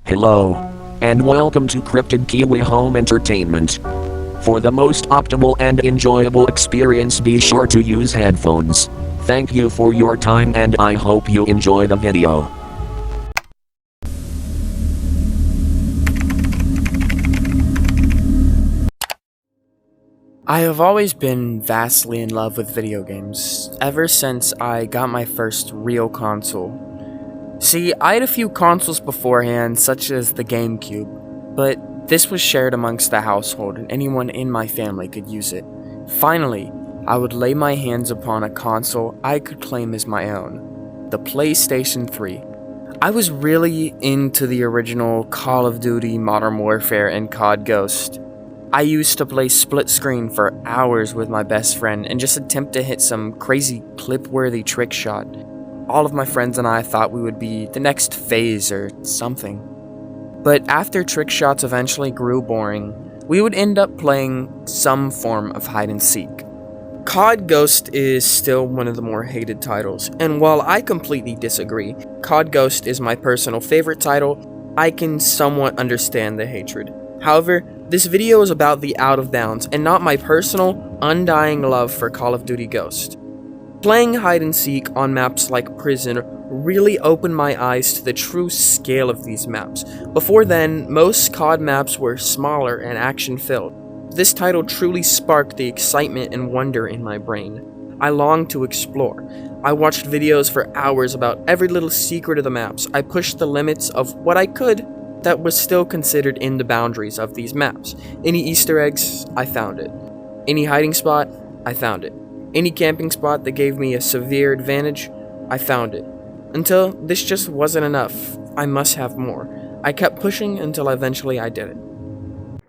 Hello, and welcome to Cryptid Kiwi Home Entertainment. For the most optimal and enjoyable experience, be sure to use headphones. Thank you for your time and I hope you enjoy the video. I have always been vastly in love with video games, ever since I got my first real console. See, I had a few consoles beforehand, such as the GameCube, but this was shared amongst the household and anyone in my family could use it. Finally, I would lay my hands upon a console I could claim as my own, the PlayStation 3. I was really into the original Call of Duty, Modern Warfare, and COD Ghost. I used to play split screen for hours with my best friend and just attempt to hit some crazy clip-worthy trick shot. All of my friends and I thought we would be the next phase or something. But after trick shots eventually grew boring, we would end up playing some form of hide and seek. COD Ghost is still one of the more hated titles, and while I completely disagree, COD Ghost is my personal favorite title. I can somewhat understand the hatred. However, this video is about the Out of Bounds and not my personal, undying love for Call of Duty Ghost. Playing hide and seek on maps like Prison really opened my eyes to the true scale of these maps. Before then, most COD maps were smaller and action-filled. This title truly sparked the excitement and wonder in my brain. I longed to explore. I watched videos for hours about every little secret of the maps. I pushed the limits of what I could that was still considered in the boundaries of these maps. Any Easter eggs, I found it. Any hiding spot, I found it. Any camping spot that gave me a severe advantage, I found it. Until this just wasn't enough. I must have more. I kept pushing until eventually I did it.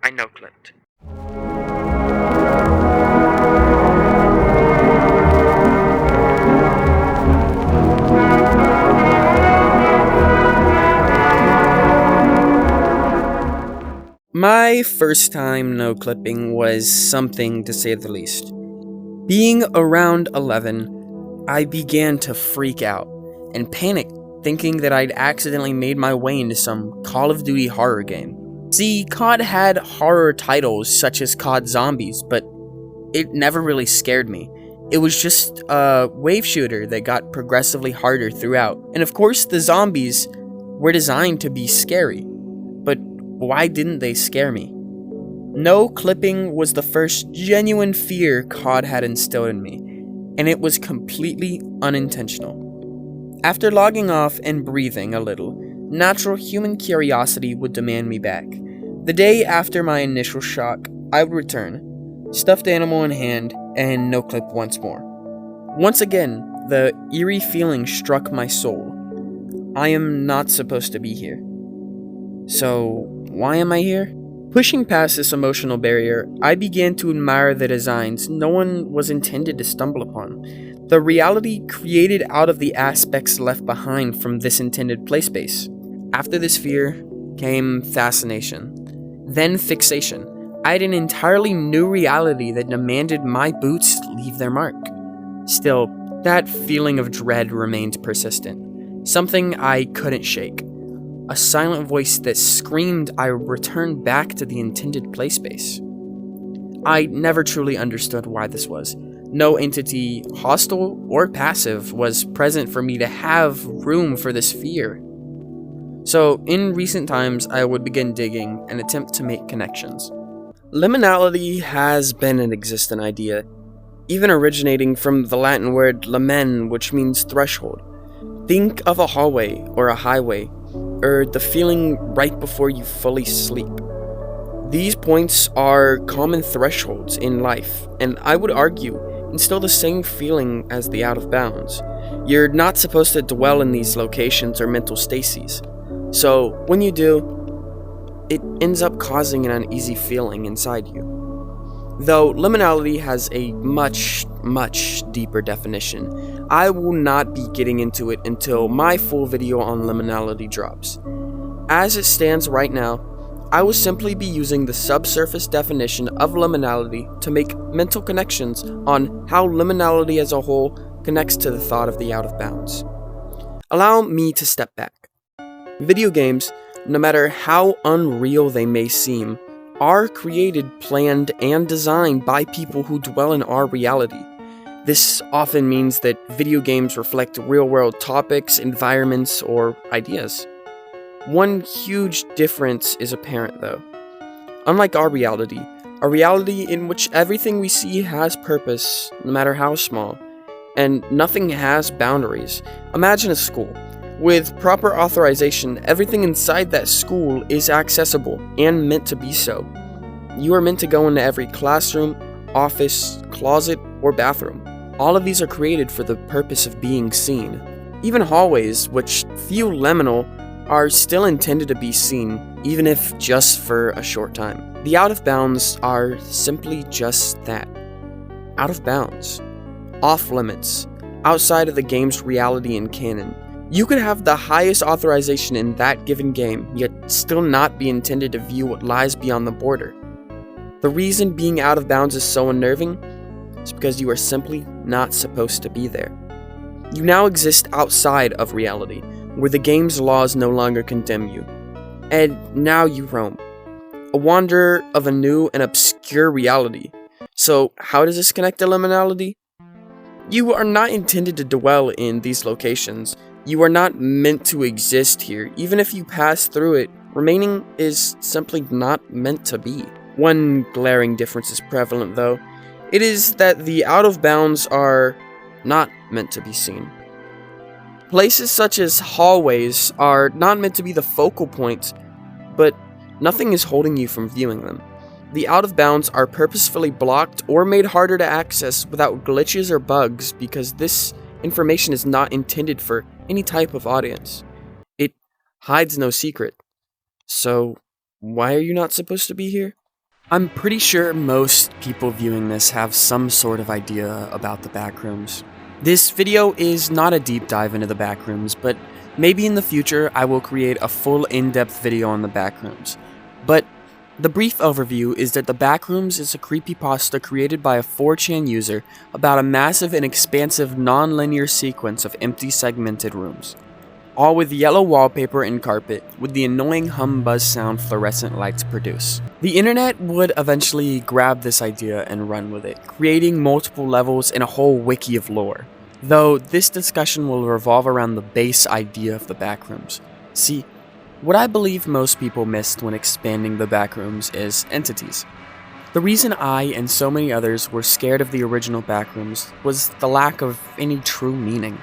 I no-clipped. My first time no-clipping was something to say the least. Being around 11, I began to freak out and panic, thinking that I'd accidentally made my way into some Call of Duty horror game. See, COD had horror titles such as COD Zombies, but it never really scared me. It was just a wave shooter that got progressively harder throughout. And of course, the zombies were designed to be scary. But why didn't they scare me? No clipping was the first genuine fear COD had instilled in me, and it was completely unintentional. After logging off and breathing a little, natural human curiosity would demand me back. The day after my initial shock, I would return, stuffed animal in hand, and no clip once more. Once again, the eerie feeling struck my soul. I am not supposed to be here. So, why am I here? Pushing past this emotional barrier, I began to admire the designs no one was intended to stumble upon. The reality created out of the aspects left behind from this intended playspace. After this fear came fascination, then fixation. I had an entirely new reality that demanded my boots leave their mark. Still, that feeling of dread remained persistent, something I couldn't shake. A silent voice that screamed I returned back to the intended playspace. I never truly understood why this was. No entity, hostile or passive, was present for me to have room for this fear. So, in recent times, I would begin digging and attempt to make connections. Liminality has been an existent idea, even originating from the Latin word limen, which means threshold. Think of a hallway or a highway, or the feeling right before you fully sleep. These points are common thresholds in life, and I would argue instill the same feeling as the out of bounds. You're not supposed to dwell in these locations or mental stases. So, when you do, it ends up causing an uneasy feeling inside you. Though liminality has a much deeper definition, I will not be getting into it until my full video on liminality drops. As it stands right now, I will simply be using the subsurface definition of liminality to make mental connections on how liminality as a whole connects to the thought of the out of bounds. Allow me to step back. Video games, no matter how unreal they may seem, are created, planned, and designed by people who dwell in our reality. This often means that video games reflect real-world topics, environments, or ideas. One huge difference is apparent, though. Unlike our reality, a reality in which everything we see has purpose, no matter how small, and nothing has boundaries. Imagine a school. With proper authorization, everything inside that school is accessible and meant to be so. You are meant to go into every classroom, office, closet, or bathroom. All of these are created for the purpose of being seen. Even hallways, which feel liminal, are still intended to be seen, even if just for a short time. The out of bounds are simply just that. Out of bounds. Off limits. Outside of the game's reality and canon. You could have the highest authorization in that given game, yet still not be intended to view what lies beyond the border. The reason being out of bounds is so unnerving is because you are simply not supposed to be there. You now exist outside of reality, where the game's laws no longer condemn you. And now you roam. A wanderer of a new and obscure reality. So how does this connect to liminality? You are not intended to dwell in these locations. You are not meant to exist here. Even if you pass through it, remaining is simply not meant to be. One glaring difference is prevalent, though. It is that the out of bounds are not meant to be seen. Places such as hallways are not meant to be the focal point, but nothing is holding you from viewing them. The out of bounds are purposefully blocked or made harder to access without glitches or bugs because this information is not intended for any type of audience. It hides no secret. So, why are you not supposed to be here? I'm pretty sure most people viewing this have some sort of idea about the backrooms. This video is not a deep dive into the backrooms, but maybe in the future I will create a full in-depth video on the backrooms. But the brief overview is that the backrooms is a creepypasta created by a 4chan user about a massive and expansive non-linear sequence of empty segmented rooms, all with yellow wallpaper and carpet with the annoying hum buzz sound fluorescent lights produce. The internet would eventually grab this idea and run with it, creating multiple levels and a whole wiki of lore, though this discussion will revolve around the base idea of the backrooms. See, what I believe most people missed when expanding the backrooms is entities. The reason I and so many others were scared of the original backrooms was the lack of any true meaning.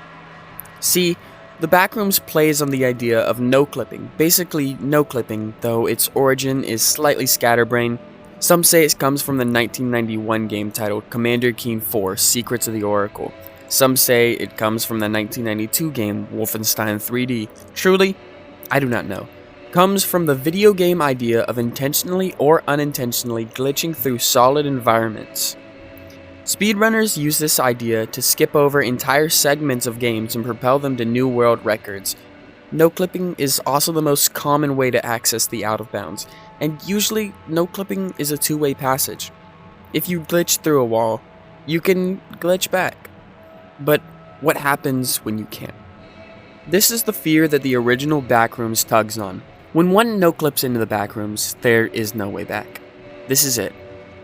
See, the backrooms plays on the idea of no clipping, basically no clipping, though its origin is slightly scatterbrained. Some say it comes from the 1991 game titled Commander Keen 4: Secrets of the Oracle. Some say it comes from the 1992 game Wolfenstein 3D. Truly, I do not know. Comes from the video game idea of intentionally or unintentionally glitching through solid environments. Speedrunners use this idea to skip over entire segments of games and propel them to new world records. No clipping is also the most common way to access the out of bounds, and usually no clipping is a two-way passage. If you glitch through a wall, you can glitch back. But what happens when you can't? This is the fear that the original backrooms tugs on. When one no-clips into the backrooms, there is no way back. This is it.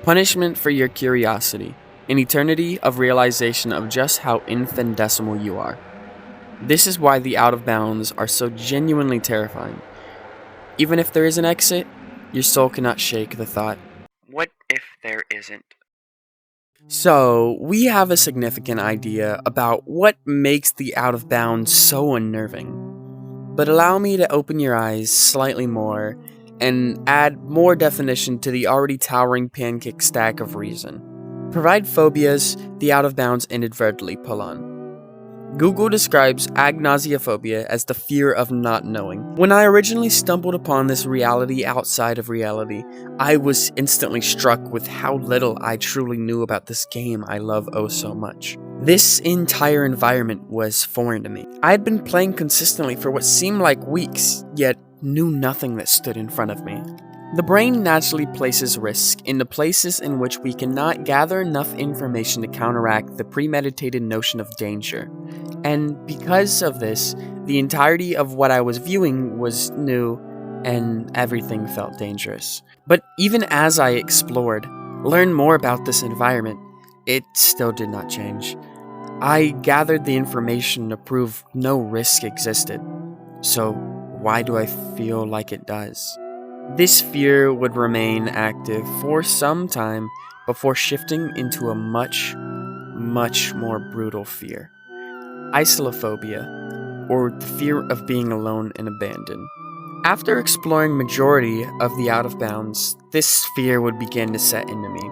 Punishment for your curiosity. An eternity of realization of just how infinitesimal you are. This is why the out of bounds are so genuinely terrifying. Even if there is an exit, your soul cannot shake the thought, what if there isn't? So, we have a significant idea about what makes the out of bounds so unnerving. But allow me to open your eyes slightly more and add more definition to the already towering pancake stack of reason. Provide phobias the out of bounds inadvertently pull on. Google describes agnosiaphobia as the fear of not knowing. When I originally stumbled upon this reality outside of reality, I was instantly struck with how little I truly knew about this game I love oh so much. This entire environment was foreign to me. I had been playing consistently for what seemed like weeks, yet knew nothing that stood in front of me. The brain naturally places risk into places in which we cannot gather enough information to counteract the premeditated notion of danger. And because of this, the entirety of what I was viewing was new and everything felt dangerous. But even as I explored, learned more about this environment, it still did not change. I gathered the information to prove no risk existed. So why do I feel like it does? This fear would remain active for some time before shifting into a much more brutal fear. Isolophobia, or the fear of being alone and abandoned. After exploring majority of the out of bounds, this fear would begin to set into me.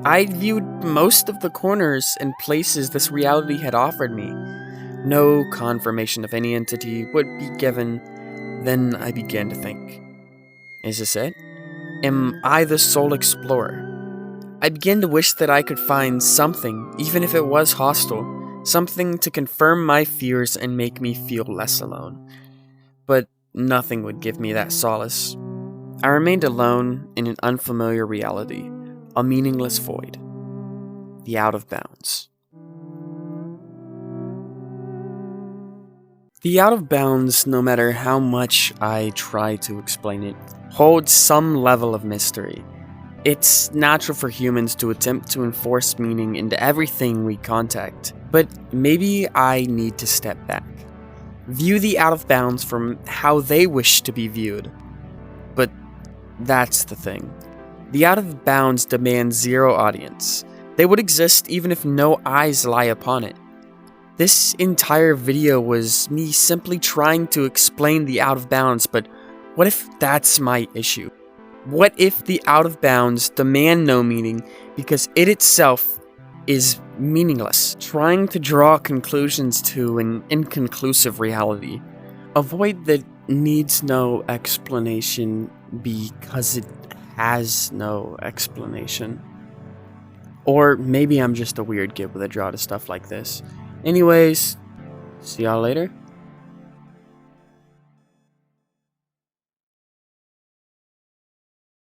I viewed most of the corners and places this reality had offered me. No confirmation of any entity would be given. Then I began to think, is this it? Am I the sole explorer? I began to wish that I could find something, even if it was hostile, something to confirm my fears and make me feel less alone. But nothing would give me that solace. I remained alone in an unfamiliar reality, a meaningless void, the out of bounds. The out of bounds, no matter how much I try to explain it, holds some level of mystery. It's natural for humans to attempt to enforce meaning into everything we contact, but maybe I need to step back. View the out of bounds from how they wish to be viewed. But that's the thing. The out of bounds demand zero audience. They would exist even if no eyes lie upon it. This entire video was me simply trying to explain the out of bounds, but what if that's my issue? What if the out of bounds demand no meaning because it itself is meaningless, trying to draw conclusions to an inconclusive reality? Avoid the needs no explanation because it has no explanation. Or maybe I'm just a weird kid with a draw to stuff like this. Anyways, see y'all later.